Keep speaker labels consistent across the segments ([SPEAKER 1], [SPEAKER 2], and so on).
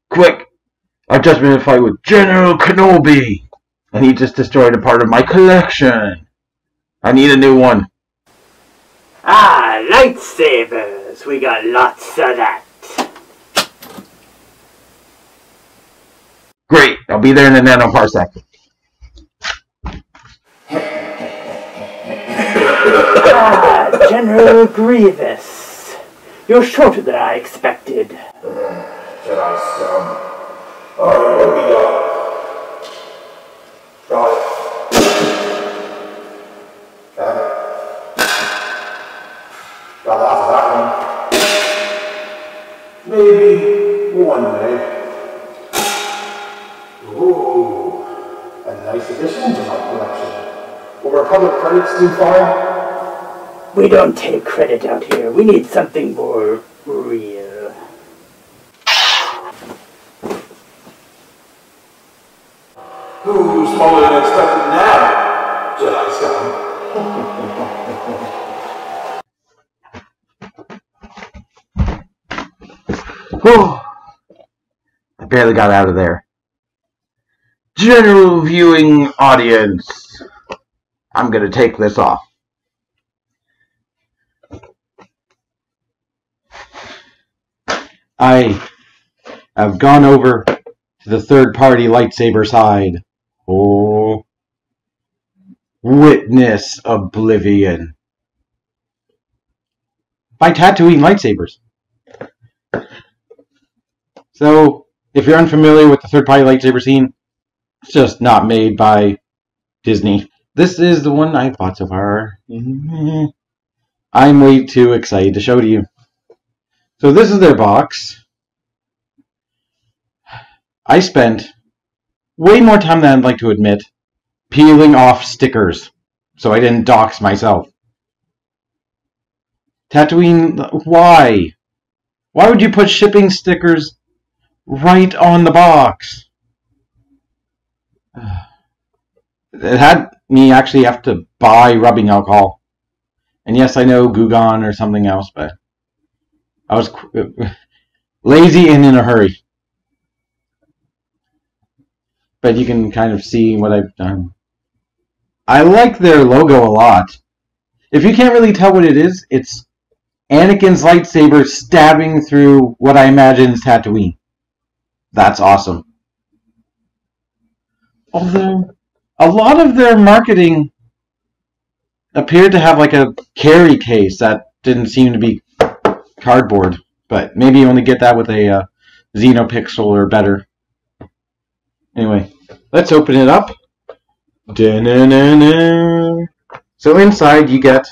[SPEAKER 1] Quick! I've just been in a fight with General Kenobi, and he just destroyed a part of my collection. I need a new one.
[SPEAKER 2] Ah, lightsabers! We got lots of that.
[SPEAKER 1] Great, I'll be there in a nanoparsec.
[SPEAKER 2] Ah, General Grievous. You're shorter than I expected.
[SPEAKER 3] Jedi scum. Oh, what we got? Got it. Got half of that one. Maybe one day. Ooh, a nice addition to my collection. Will Republic credits do fine?
[SPEAKER 2] We don't take credit out here. We need something more real.
[SPEAKER 3] Who's smaller than expected now, Jedi scum?
[SPEAKER 1] Whew. I barely got out of there. General viewing audience. I'm going to take this off. I have gone over to the third-party lightsaber side. Oh. Witness Oblivion. By Tatooine lightsabers. So, if you're unfamiliar with the third-party lightsaber scene, it's just not made by Disney. This is the one I've bought so far. I'm way too excited to show to you. So this is their box. I spent way more time than I'd like to admit peeling off stickers so I didn't dox myself. Tatooine, why? Why would you put shipping stickers right on the box? It had me actually have to buy rubbing alcohol. And yes, I know Goo Gone or something else, but I was lazy and in a hurry. But you can kind of see what I've done. I like their logo a lot. If you can't really tell what it is, it's Anakin's lightsaber stabbing through what I imagine is Tatooine. That's awesome. Although, a lot of their marketing appeared to have like a carry case that didn't seem to be cardboard. But maybe you only get that with a Xenopixel or better. Anyway, let's open it up. Da-na-na-na. So inside you get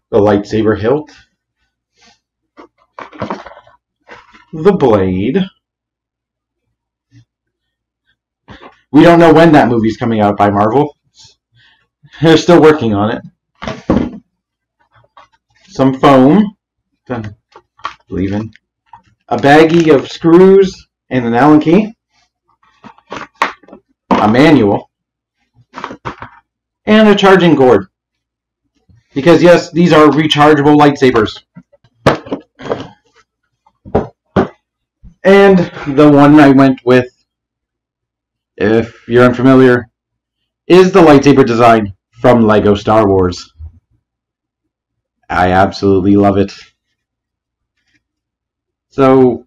[SPEAKER 1] the lightsaber hilt, the blade. We don't know when that movie's coming out by Marvel. They're still working on it. Some foam. Leaving. A baggie of screws and an Allen key. A manual. And a charging cord. Because yes, these are rechargeable lightsabers. And the one I went with, if you're unfamiliar, is the lightsaber design from Lego Star Wars. I absolutely love it. So,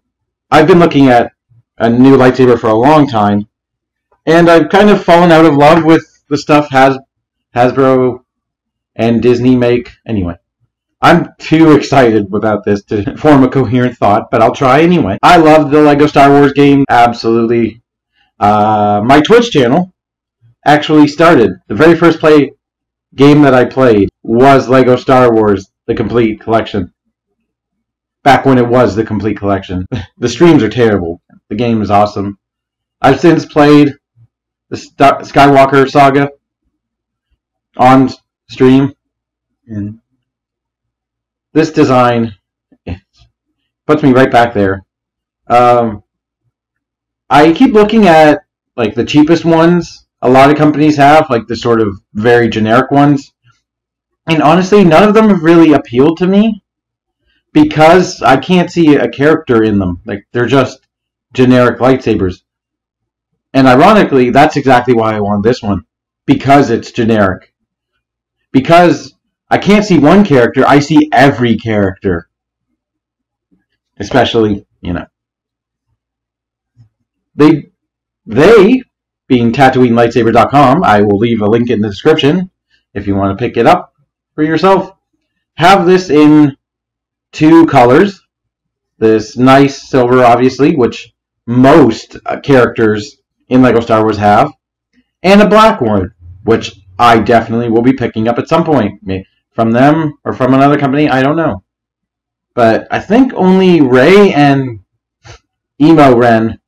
[SPEAKER 1] I've been looking at a new lightsaber for a long time, and I've kind of fallen out of love with the stuff Hasbro and Disney make. Anyway, I'm too excited about this to form a coherent thought, but I'll try anyway. I love the Lego Star Wars game, absolutely. My Twitch channel actually started. The very first game that I played was Lego Star Wars, the complete collection. Back when it was the complete collection. The streams are terrible. The game is awesome. I've since played the Skywalker saga on stream. And this design puts me right back there. I keep looking at like the cheapest ones a lot of companies have, like the sort of very generic ones. And honestly, none of them have really appealed to me. because I can't see a character in them. Like, they're just generic lightsabers. And ironically, that's exactly why I want this one. Because it's generic. Because I can't see one character, I see every character. Especially, you know. They being TatooineLightsaber.com, I will leave a link in the description if you want to pick it up for yourself. Have this in 2 colors. This nice silver, obviously, which most characters in LEGO Star Wars have. And a black one, which I definitely will be picking up at some point. Maybe from them or from another company, I don't know. But I think only Rey and Emo Ren...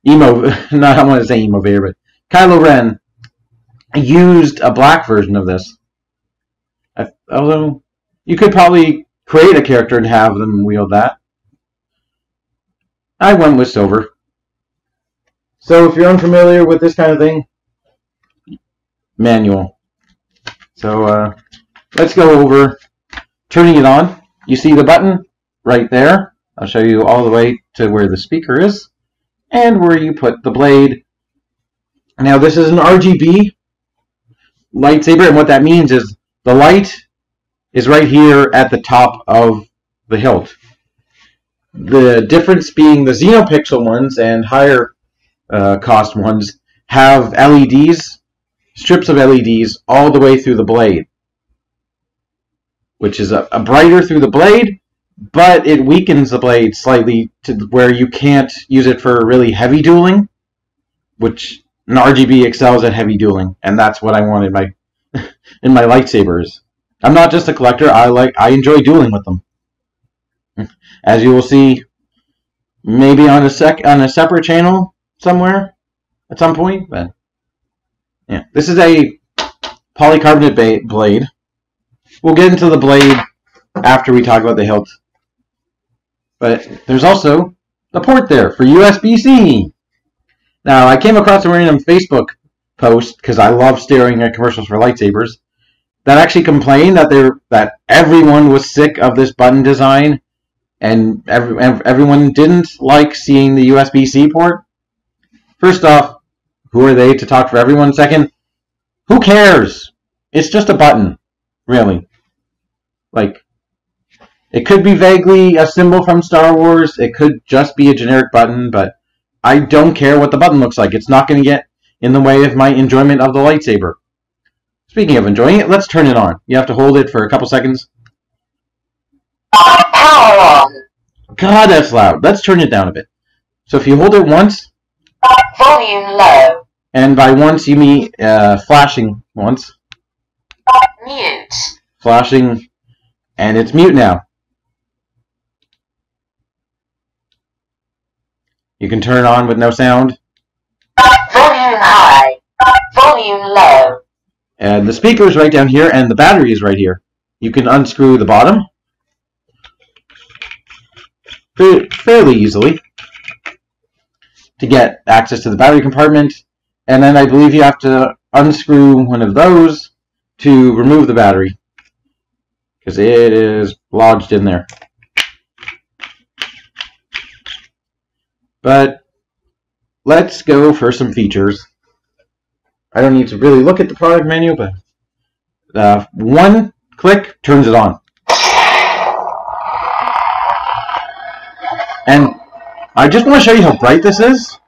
[SPEAKER 1] no, I don't want to say Emo Vader, but Kylo Ren used a black version of this. Although, you could probably create a character and have them wield that. I went with silver. So if you're unfamiliar with this kind of thing, manual. So let's go over turning it on. You see the button right there. I'll show you all the way to where the speaker is and where you put the blade. Now this is an RGB lightsaber, and what that means is the light is right here at the top of the hilt. The difference being the Xenopixel ones and higher cost ones have LEDs, strips of LEDs all the way through the blade, which is a brighter through the blade, but it weakens the blade slightly to where you can't use it for really heavy dueling, which an RGB excels at heavy dueling, and that's what I want in my in my lightsabers. I'm not just a collector. I enjoy dueling with them. As you will see, maybe on a separate channel somewhere at some point. But yeah, this is a polycarbonate blade. We'll get into the blade after we talk about the hilt. But there's also the port there for USB-C. Now, I came across a random Facebook post because I love staring at commercials for lightsabers that actually complained that everyone was sick of this button design and everyone didn't like seeing the USB-C port. First off, who are they to talk for everyone? Second, who cares? It's just a button, really. Like, it could be vaguely a symbol from Star Wars. It could just be a generic button, but I don't care what the button looks like. It's not going to get in the way of my enjoyment of the lightsaber. Speaking of enjoying it, let's turn it on. You have to hold it for a couple seconds.
[SPEAKER 4] Power on.
[SPEAKER 1] God, that's loud. Let's turn it down a bit. So if you hold it once...
[SPEAKER 4] Volume low.
[SPEAKER 1] And by once, you mean flashing once.
[SPEAKER 4] Mute.
[SPEAKER 1] Flashing, and it's mute now. You can turn on with no sound.
[SPEAKER 4] Volume high. Volume low.
[SPEAKER 1] And the speaker is right down here, and the battery is right here. You can unscrew the bottom fairly easily to get access to the battery compartment. And then I believe you have to unscrew one of those to remove the battery, because it is lodged in there. But let's go for some features. I don't need to really look at the product menu, but one click turns it on. And I just want to show you how bright this is.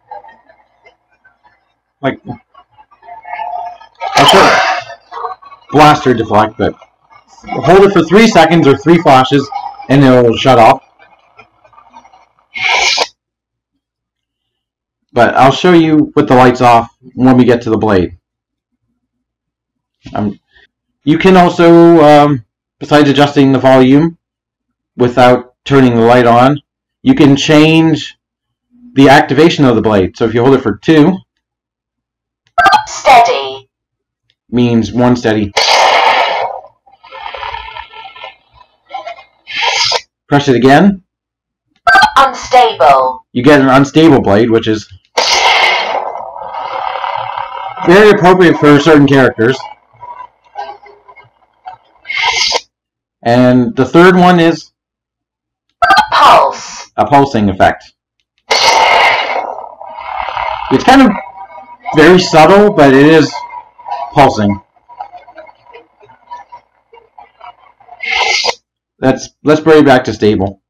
[SPEAKER 1] Like, I'll show blaster deflect, but hold it for 3 seconds or 3 flashes, and it'll shut off. But I'll show you with the lights off when we get to the blade. You can also, besides adjusting the volume without turning the light on, you can change the activation of the blade. So if you hold it for 2,
[SPEAKER 4] Steady.
[SPEAKER 1] means 1 steady. Press it again.
[SPEAKER 4] Unstable.
[SPEAKER 1] You get an unstable blade, which is very appropriate for certain characters. And the third one is
[SPEAKER 4] Pulse.
[SPEAKER 1] a pulsing effect. It's kind of very subtle, but it is pulsing. Let's bring it back to stable.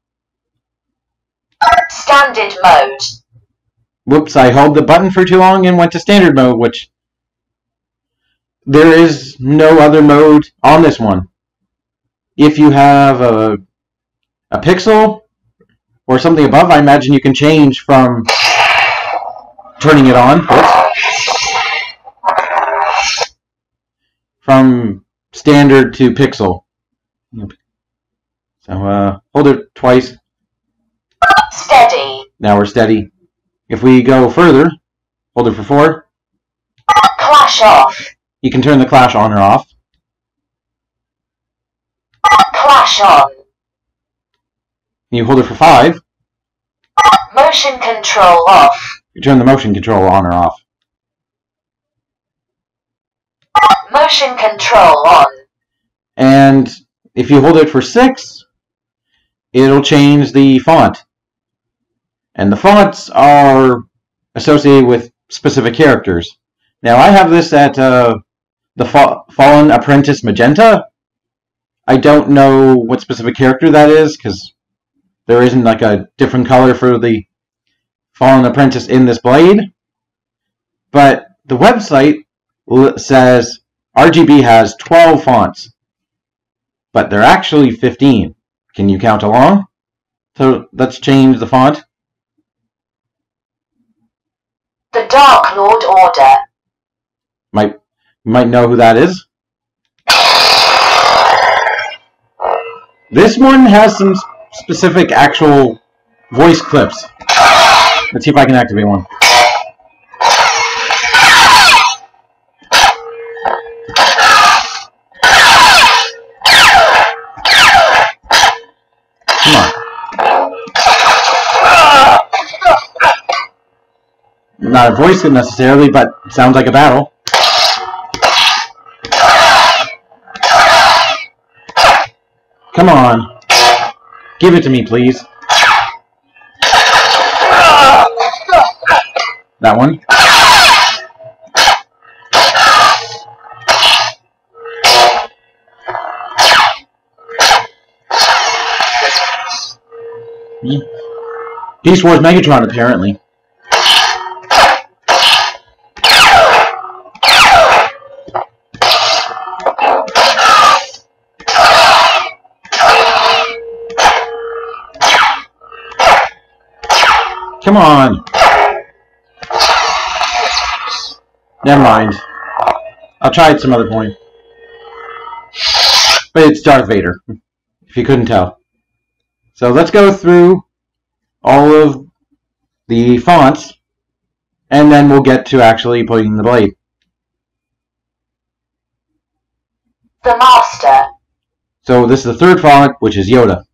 [SPEAKER 4] Standard mode.
[SPEAKER 1] Whoops, I held the button for too long and went to standard mode, which there is no other mode on this one. If you have a pixel or something above, I imagine you can change from turning it on. From standard to pixel. So hold it twice.
[SPEAKER 4] Steady.
[SPEAKER 1] Now we're steady. If we go further, hold it for 4.
[SPEAKER 4] Clash off.
[SPEAKER 1] You can turn the clash on or off.
[SPEAKER 4] Clash on.
[SPEAKER 1] You hold it for 5.
[SPEAKER 4] Motion control off.
[SPEAKER 1] You turn the motion control on or off.
[SPEAKER 4] Motion control on.
[SPEAKER 1] And if you hold it for 6, it'll change the font. And the fonts are associated with specific characters. Now I have this at the Fallen Apprentice Magenta. I don't know what specific character that is, because there isn't like a different color for the Fallen Apprentice in this blade. But the website says RGB has 12 fonts, but they're actually 15. Can you count along? So let's change the font.
[SPEAKER 4] The Dark Lord Order.
[SPEAKER 1] Might know who that is. This one has some specific actual voice clips. Let's see if I can activate one. Come on. Not a voice necessarily, but it sounds like a battle. Come on. Give it to me, please. That one. Beast Wars Megatron, apparently. Come on. Never mind. I'll try it some other point. But it's Darth Vader, if you couldn't tell. So let's go through all of the fonts, and then we'll get to actually putting the blade.
[SPEAKER 4] The Master.
[SPEAKER 1] So this is the third font, which is Yoda.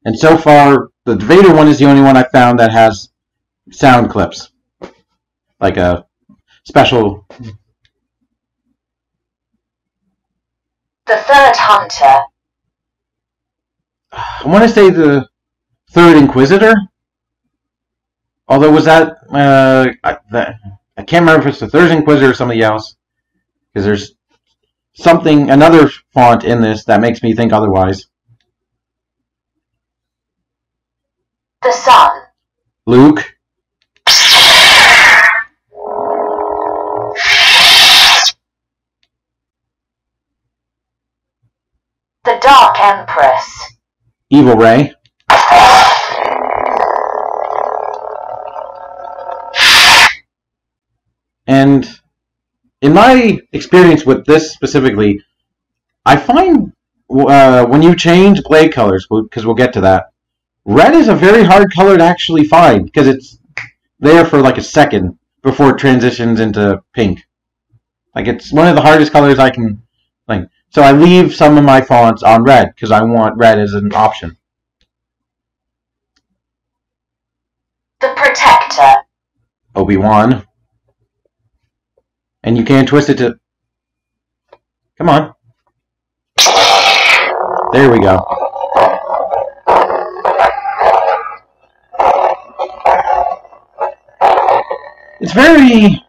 [SPEAKER 1] And so far, the Vader one is the only one I found that has sound clips. Like a special...
[SPEAKER 4] The Third Hunter.
[SPEAKER 1] I want to say the Third Inquisitor. Although was that... I can't remember if it's the Third Inquisitor or somebody else. Because there's something, another font in this that makes me think otherwise.
[SPEAKER 4] The Sun.
[SPEAKER 1] Luke.
[SPEAKER 4] The Dark Empress.
[SPEAKER 1] Evil Ray. And in my experience with this specifically, I find when you change blade colors, because we'll get to that, red is a very hard color to actually find, because it's there for like a second before it transitions into pink. Like, it's one of the hardest colors I can, like, so I leave some of my fonts on red, because I want red as an option.
[SPEAKER 4] The Protector.
[SPEAKER 1] Obi-Wan. And you can twist it to Come on. There we go. It's very...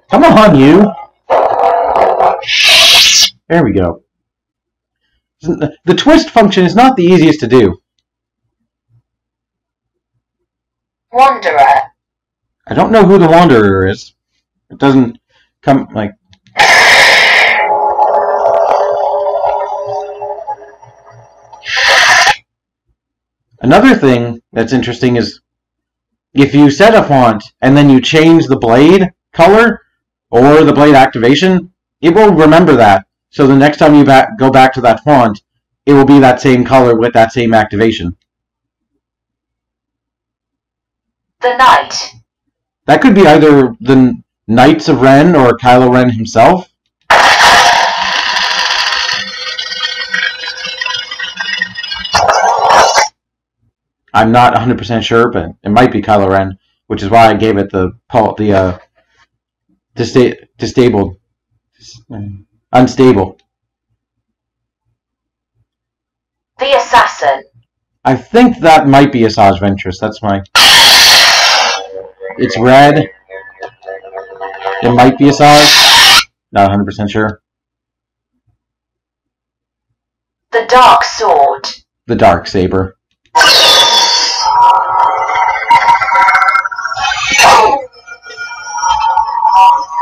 [SPEAKER 1] Come on, you! There we go. The twist function is not the easiest to do.
[SPEAKER 4] Wanderer.
[SPEAKER 1] I don't know who the Wanderer is. It doesn't come, like... Another thing that's interesting is if you set a font and then you change the blade color or the blade activation, it will remember that. So the next time you go back to that font, it will be that same color with that same activation.
[SPEAKER 4] The Knight.
[SPEAKER 1] That could be either the Knights of Ren or Kylo Ren himself. I'm not 100% sure, but it might be Kylo Ren, which is why I gave it the unstable.
[SPEAKER 4] The Assassin.
[SPEAKER 1] I think that might be Asajj Ventress. That's my... It's red. It might be Asajj. Not 100% sure.
[SPEAKER 4] The Dark Sword.
[SPEAKER 1] The Dark Saber.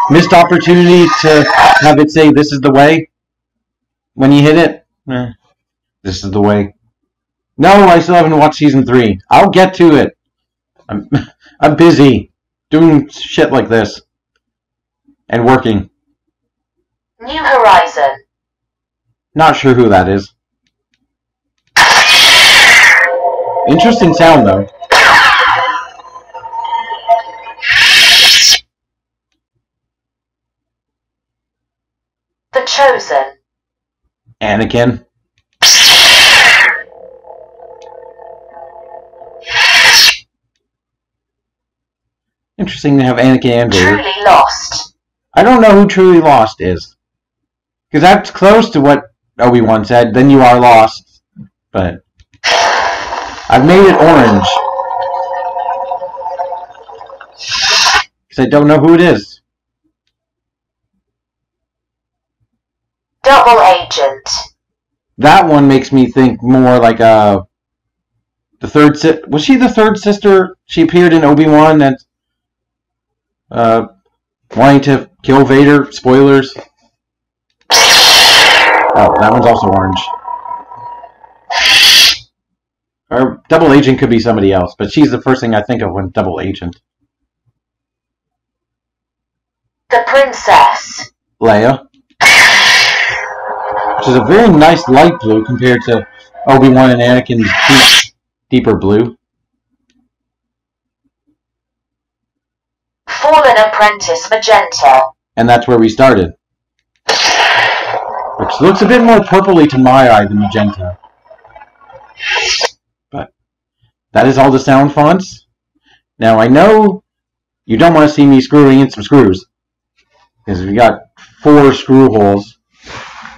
[SPEAKER 1] Missed opportunity to have it say, "This is the way." When you hit it, this is the way. No, I still haven't watched season 3. I'll get to it. I'm busy doing shit like this and working.
[SPEAKER 4] New Horizon.
[SPEAKER 1] Not sure who that is. Interesting sound though.
[SPEAKER 4] The Chosen.
[SPEAKER 1] Anakin. Interesting to have Anakin and Vader.
[SPEAKER 4] Truly Lost.
[SPEAKER 1] I don't know who Truly Lost is. Because that's close to what Obi-Wan said, then you are lost. But I've made it orange. Because I don't know who it is.
[SPEAKER 4] Double Agent.
[SPEAKER 1] That one makes me think more like the third was she the third sister? She appeared in Obi-Wan and wanting to kill Vader. Spoilers. Oh, that one's also orange. Or Double Agent could be somebody else, but she's the first thing I think of when Double Agent.
[SPEAKER 4] The Princess.
[SPEAKER 1] Leia. Which is a very nice light blue compared to Obi-Wan and Anakin's deeper blue.
[SPEAKER 4] Fallen Apprentice Magenta.
[SPEAKER 1] And that's where we started. Which looks a bit more purpley to my eye than magenta. But that is all the sound fonts. Now I know you don't want to see me screwing in some screws. Because we got 4 screw holes.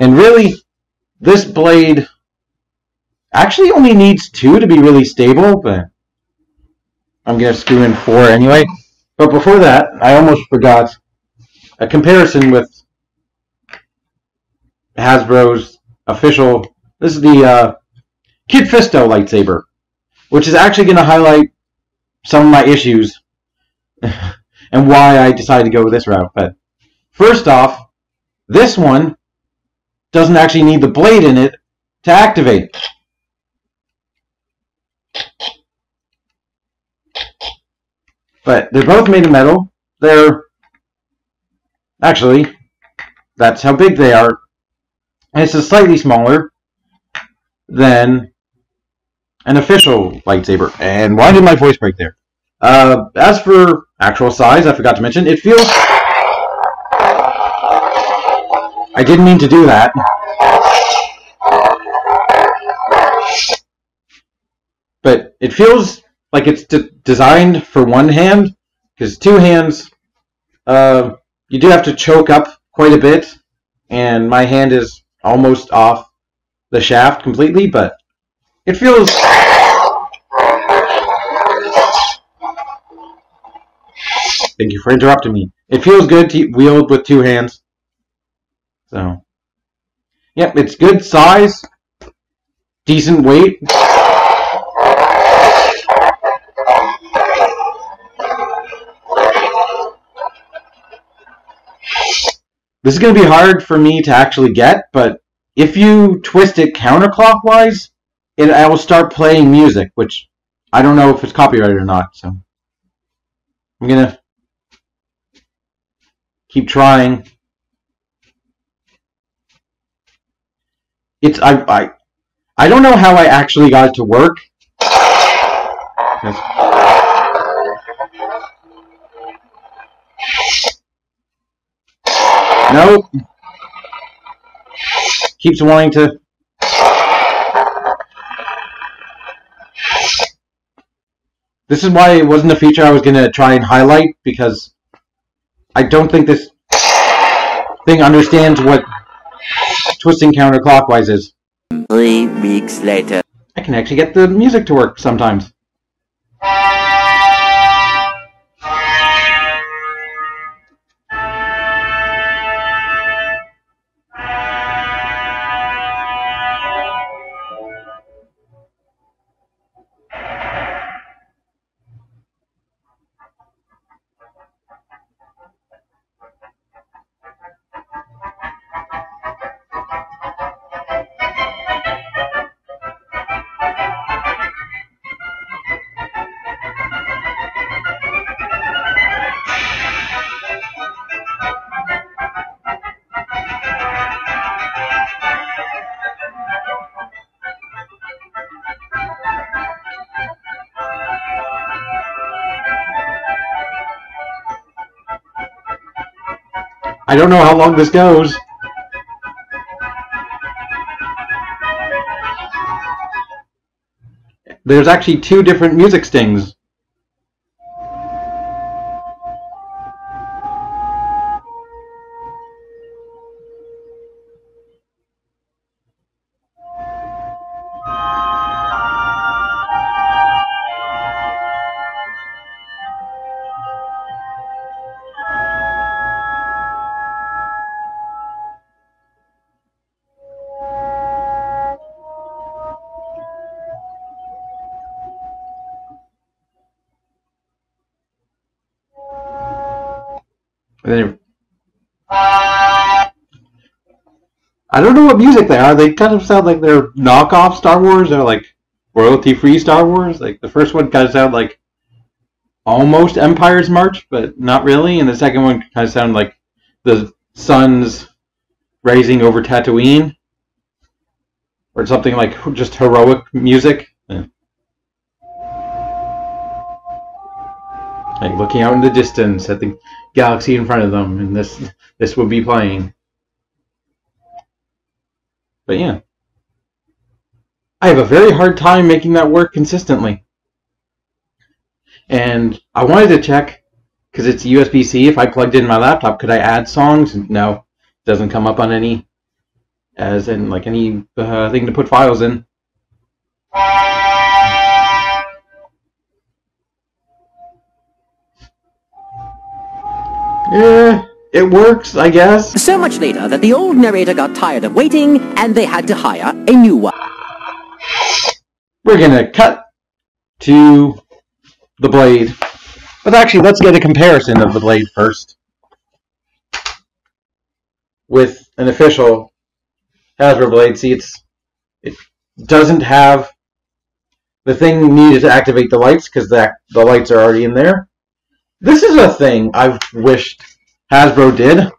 [SPEAKER 1] And really, this blade actually only needs 2 to be really stable, but I'm going to screw in 4 anyway. But before that, I almost forgot a comparison with Hasbro's official... This is the Kit Fisto lightsaber, which is actually going to highlight some of my issues and why I decided to go with this route. But first off, this one doesn't actually need the blade in it to activate. But they're both made of metal. They're... Actually, that's how big they are. And it's slightly smaller than an official lightsaber. And why did my voice break there? As for actual size, I forgot to mention, it feels... I didn't mean to do that. but it feels like it's designed for one hand, because two hands, you do have to choke up quite a bit, and my hand is almost off the shaft completely, but it feels... Thank you for interrupting me. It feels good to wield with two hands. So, yep, it's good size, decent weight. This is going to be hard for me to actually get, but if you twist it counterclockwise, I will start playing music, which I don't know if it's copyrighted or not, so I'm going to keep trying. I don't know how I actually got it to work. Nope. Keeps wanting to. This is why it wasn't a feature I was going to try and highlight, because I don't think this thing understands what twisting counterclockwise is.
[SPEAKER 5] 3 weeks later.
[SPEAKER 1] I can actually get the music to work sometimes. I don't know how long this goes. There's actually 2 different music stings. I don't know what music they are. They kind of sound like they're knockoff Star Wars. They're like royalty-free Star Wars. Like the first one kind of sounded like almost Empire's March, but not really. And the second one kind of sounded like the sun's rising over Tatooine, or something like just heroic music. Yeah. Like looking out in the distance at the galaxy in front of them, and this would be playing. But yeah, I have a very hard time making that work consistently. And I wanted to check, because it's USB-C, if I plugged in my laptop, could I add songs? No, it doesn't come up on any, as in like any thing to put files in. Yeah, it works, I guess.
[SPEAKER 5] So much later that the old narrator got tired of waiting and they had to hire a new one.
[SPEAKER 1] We're gonna cut to the blade. But actually, let's get a comparison of the blade first with an official Hasbro blade. See, it doesn't have the thing needed to activate the lights, because the lights are already in there. This is a thing I've wished Hasbro did.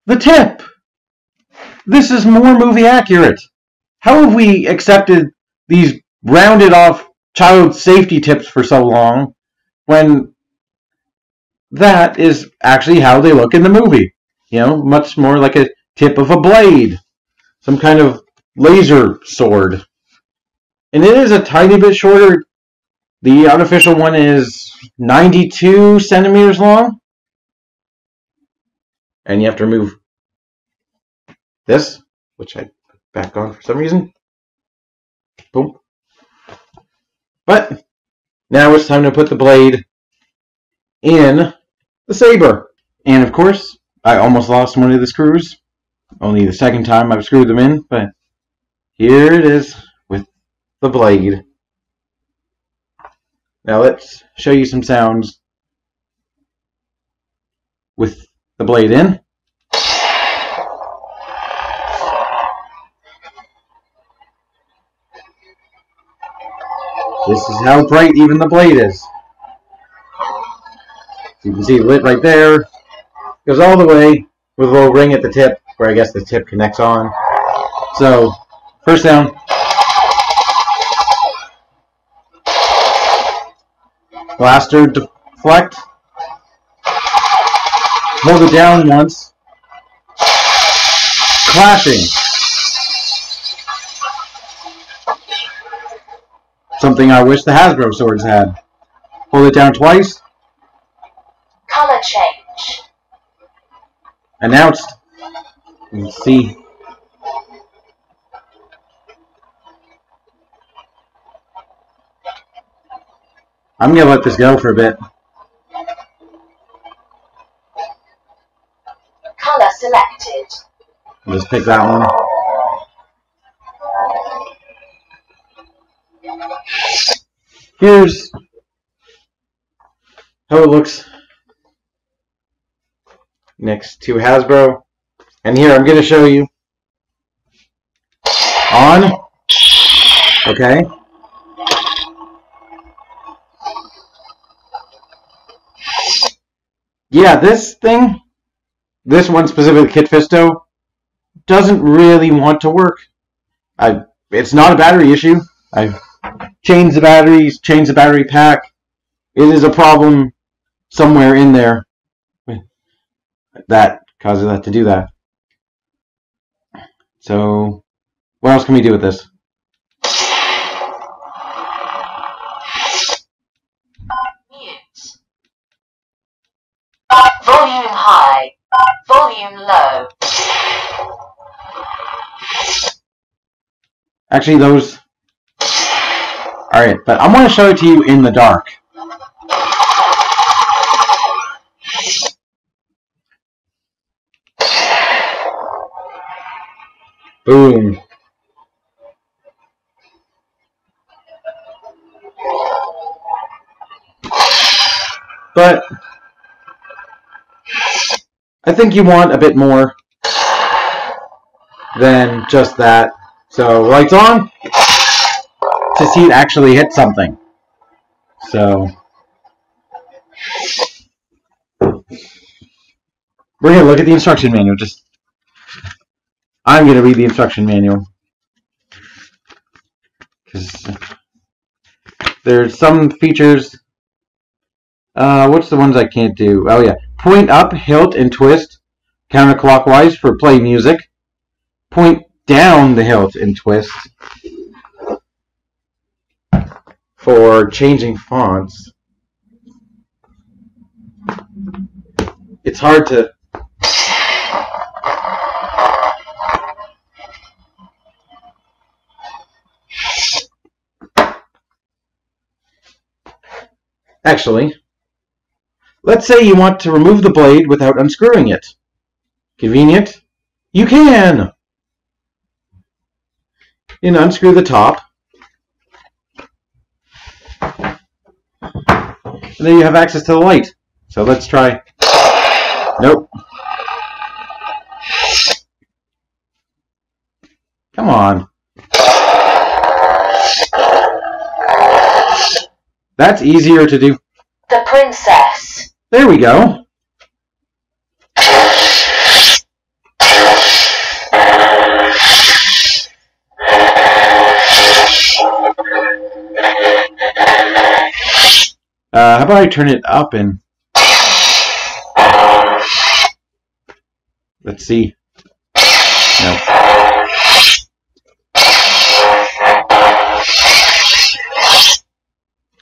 [SPEAKER 1] The tip! This is more movie accurate. How have we accepted these rounded off child safety tips for so long when that is actually how they look in the movie? You know, much more like a tip of a blade. Some kind of laser sword. And it is a tiny bit shorter. The artificial one is 92 centimeters long. And you have to remove this, which I put back on for some reason. Boom. But now it's time to put the blade in the saber. And of course, I almost lost one of the screws. Only the second time I've screwed them in, but here it is with the blade. Now let's show you some sounds with the blade in. This is how bright even the blade is. So you can see the lit right there. Goes all the way with a little ring at the tip, where I guess the tip connects on. So, first sound. Blaster deflect. Hold it down once. Clashing. Something I wish the Hasbro swords had. Hold it down twice.
[SPEAKER 4] Color change.
[SPEAKER 1] Announced. Let's see. I'm going to let this go for a bit.
[SPEAKER 4] Color selected.
[SPEAKER 1] I'll just pick that one. Here's how it looks next to Hasbro. And here I'm going to show you. On. Okay. Yeah, this thing, this one specifically, Kit Fisto, doesn't really want to work. It's not a battery issue. I've changed the batteries, changed the battery pack. It is a problem somewhere in there that causes that to do that. So, what else can we do with this?
[SPEAKER 4] Mute. Volume high. Volume low.
[SPEAKER 1] Actually, those... Alright, but I want to show it to you in the dark. Boom. But I think you want a bit more than just that. So lights on to see it actually hit something. So we're going to look at the instruction manual. I'm going to read the instruction manual, because there's some features. What's the ones I can't do? Oh yeah, point up, hilt, and twist counterclockwise for play music. Point down the hilt and twist for changing fonts. It's hard to... Actually, let's say you want to remove the blade without unscrewing it. Convenient? You can! You know, unscrew the top. And then you have access to the light. So let's try. Nope. Come on. That's easier to do.
[SPEAKER 4] The princess.
[SPEAKER 1] There we go. How about I turn it up and... Let's see. No.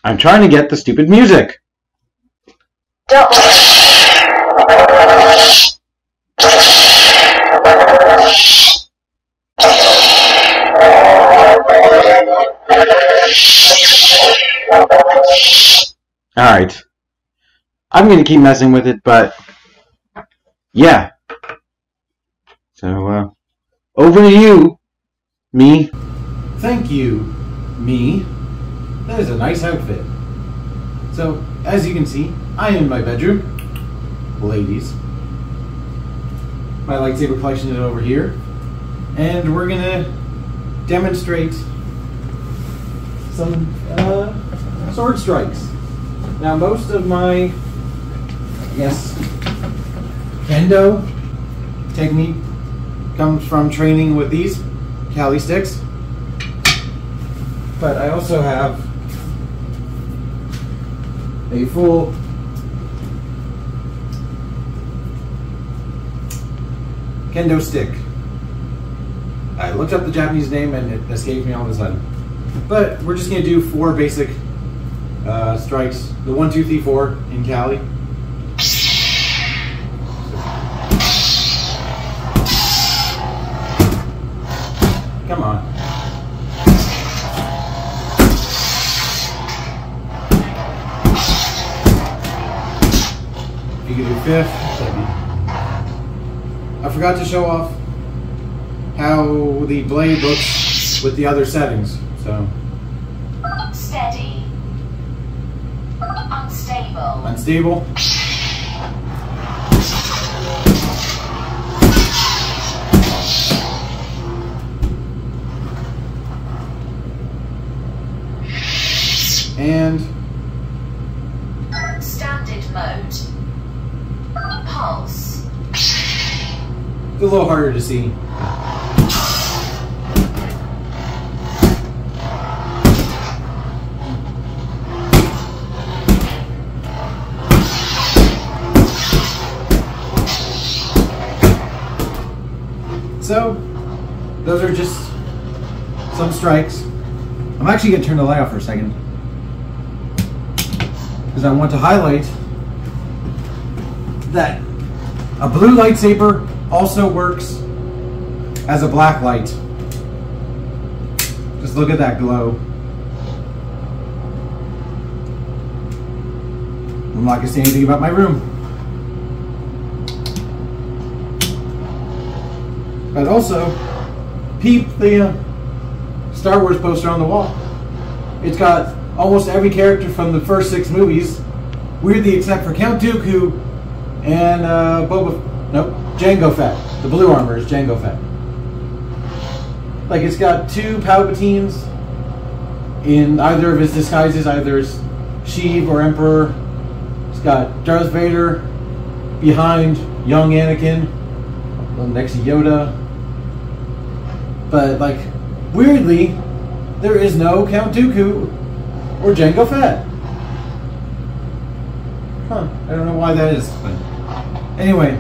[SPEAKER 1] I'm trying to get the stupid music.
[SPEAKER 4] Double.
[SPEAKER 1] Alright. I'm going to keep messing with it, but yeah. So, over to you, me.
[SPEAKER 6] Thank you, me. That is a nice outfit. So, as you can see, I am in my bedroom. Ladies. My lightsaber collection is over here. And we're gonna demonstrate some sword strikes. Now, most of my, kendo technique comes from training with these Kali sticks. But I also have a full kendo stick. I looked up the Japanese name and it escaped me all of a sudden. But we're just going to do 4 basic strikes. The 1, 2, 3, 4 in Kali. Come on. You can do 5th. I forgot to show off how the blade looks with the other settings. So
[SPEAKER 4] Steady. Unstable.
[SPEAKER 6] Unstable. And
[SPEAKER 4] Standard mode. Pulse.
[SPEAKER 6] it's a little harder to see. So, those are just some strikes. I'm actually going to turn the light off for a second, because I want to highlight that a blue lightsaber also works as a black light. Just look at that glow. I'm not going to say anything about my room. But also, peep the Star Wars poster on the wall. It's got almost every character from the first 6 movies, weirdly except for Count Dooku and Jango Fett. The blue armor is Jango Fett. Like, it's got 2 Palpatines in either of his disguises, either as Sheev or Emperor. It's got Darth Vader behind young Anakin, next to Yoda. But, like, weirdly, there is no Count Dooku or Jango Fett. Huh, I don't know why that is. But anyway,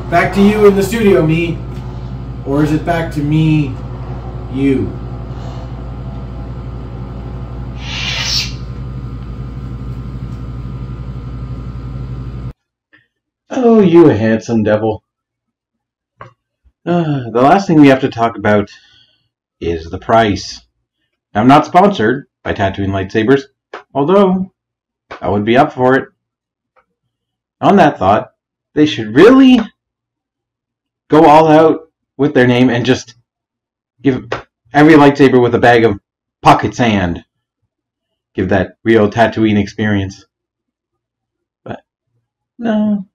[SPEAKER 6] back to you in the studio, me. Or is it back to me, you?
[SPEAKER 1] Oh, you handsome devil. The last thing we have to talk about is the price. Now, I'm not sponsored by Tatooine Lightsabers, although I would be up for it. On that thought, they should really go all out with their name and just give every lightsaber with a bag of pocket sand. Give that real Tatooine experience. But no,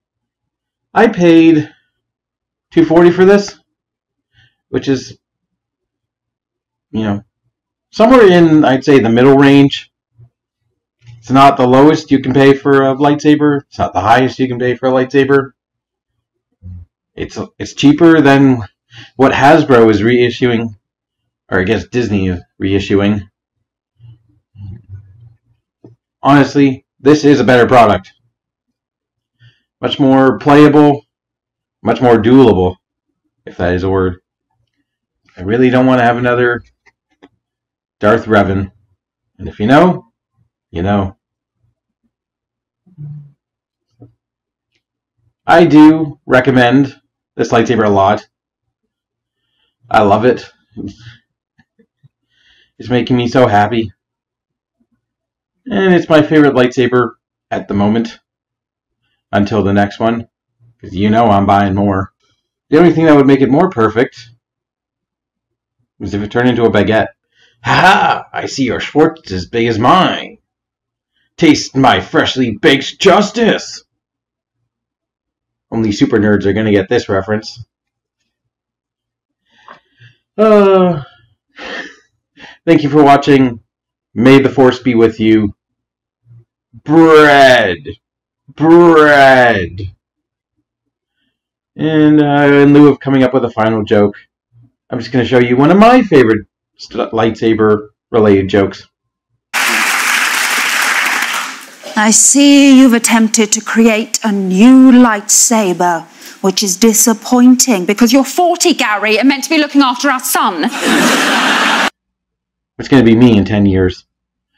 [SPEAKER 1] I paid $240 for this, which is, somewhere in, I'd say, the middle range. It's not the lowest you can pay for a lightsaber. It's not the highest you can pay for a lightsaber. It's cheaper than what Hasbro is reissuing, or I guess Disney is reissuing. Honestly, this is a better product. Much more playable, much more duelable, if that is a word. I really don't want to have another Darth Revan. And if you know, You know, I do recommend this lightsaber a lot. I love it. It's making me so happy. And it's my favorite lightsaber at the moment. Until the next one. Because you know I'm buying more. The only thing that would make it more perfect was if it turned into a baguette. Ha! I see your Schwartz as big as mine. Taste my freshly baked justice! Only super nerds are going to get this reference. Thank you for watching. May the Force be with you. Bread. Bread. And in lieu of coming up with a final joke, I'm just going to show you one of my favorite lightsaber-related jokes.
[SPEAKER 7] I see you've attempted to create a new lightsaber, which is disappointing because you're 40, Gary, and meant to be looking after our son.
[SPEAKER 1] It's going to be me in 10 years.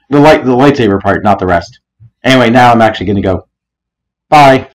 [SPEAKER 1] The lightsaber part, not the rest. Anyway, now I'm actually going to go. Bye.